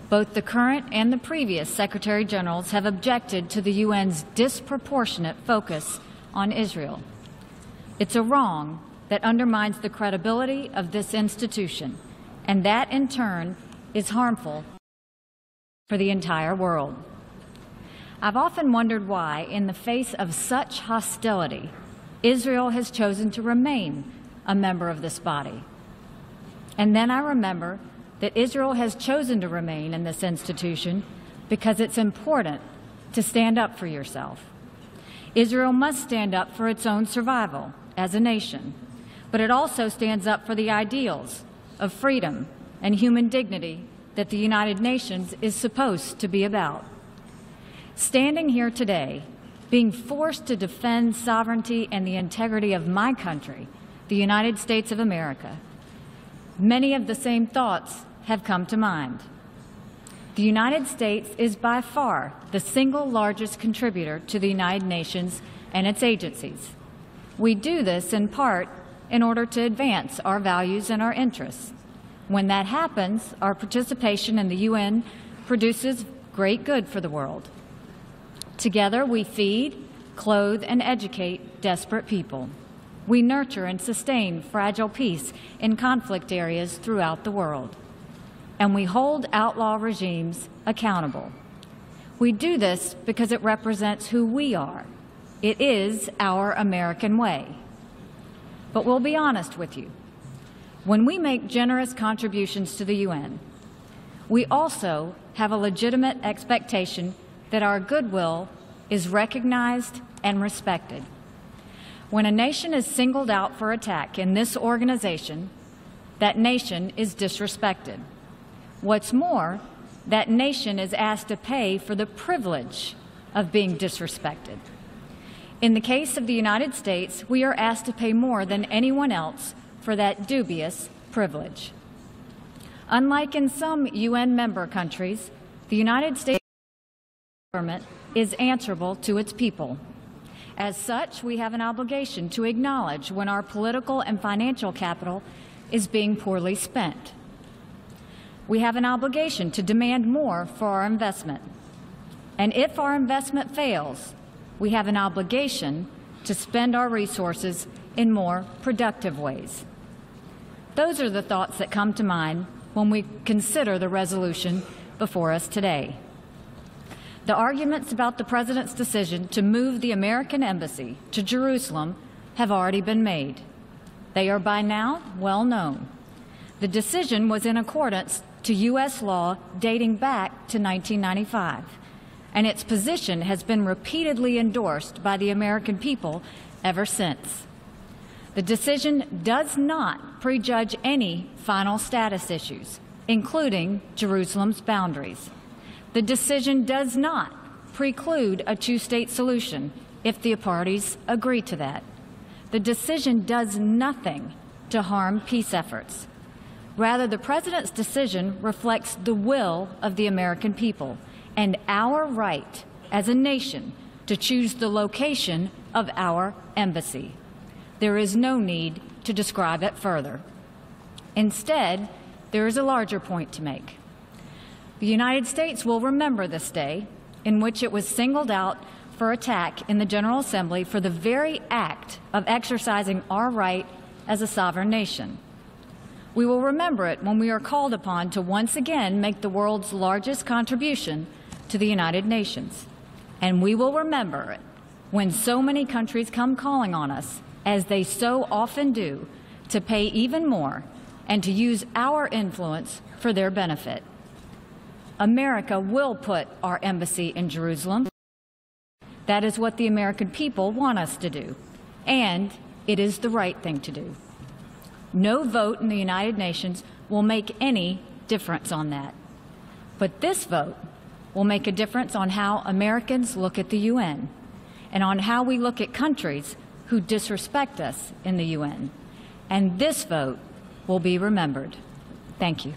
Both the current and the previous Secretary Generals have objected to the UN's disproportionate focus on Israel. It's a wrong that undermines the credibility of this institution, and that, in turn, is harmful for the entire world. I've often wondered why, in the face of such hostility, Israel has chosen to remain a member of this body. And then I remember that Israel has chosen to remain in this institution because it's important to stand up for yourself. Israel must stand up for its own survival as a nation, but it also stands up for the ideals of freedom and human dignity that the United Nations is supposed to be about. Standing here today, being forced to defend sovereignty and the integrity of my country, the United States of America, many of the same thoughts have come to mind. The United States is by far the single largest contributor to the United Nations and its agencies. We do this in part in order to advance our values and our interests. When that happens, our participation in the UN produces great good for the world. Together, we feed, clothe, and educate desperate people. We nurture and sustain fragile peace in conflict areas throughout the world. And we hold outlaw regimes accountable. We do this because it represents who we are. It is our American way. But we'll be honest with you. When we make generous contributions to the UN, we also have a legitimate expectation that our goodwill is recognized and respected. When a nation is singled out for attack in this organization, that nation is disrespected. What's more, that nation is asked to pay for the privilege of being disrespected. In the case of the United States, we are asked to pay more than anyone else for that dubious privilege. Unlike in some UN member countries, the United States government is answerable to its people. As such, we have an obligation to acknowledge when our political and financial capital is being poorly spent. We have an obligation to demand more for our investment. And if our investment fails, we have an obligation to spend our resources in more productive ways. Those are the thoughts that come to mind when we consider the resolution before us today. The arguments about the President's decision to move the American embassy to Jerusalem have already been made. They are by now well known. The decision was in accordance to U.S. law dating back to 1995, and its position has been repeatedly endorsed by the American people ever since. The decision does not prejudge any final status issues, including Jerusalem's boundaries. The decision does not preclude a two-state solution if the parties agree to that. The decision does nothing to harm peace efforts. Rather, the President's decision reflects the will of the American people and our right as a nation to choose the location of our embassy. There is no need to describe it further. Instead, there is a larger point to make. The United States will remember this day in which it was singled out for attack in the General Assembly for the very act of exercising our right as a sovereign nation. We will remember it when we are called upon to once again make the world's largest contribution to the United Nations. And we will remember it when so many countries come calling on us, as they so often do, to pay even more and to use our influence for their benefit. America will put our embassy in Jerusalem. That is what the American people want us to do, and it is the right thing to do. No vote in the United Nations will make any difference on that. But this vote will make a difference on how Americans look at the UN and on how we look at countries who disrespect us in the UN. And this vote will be remembered. Thank you.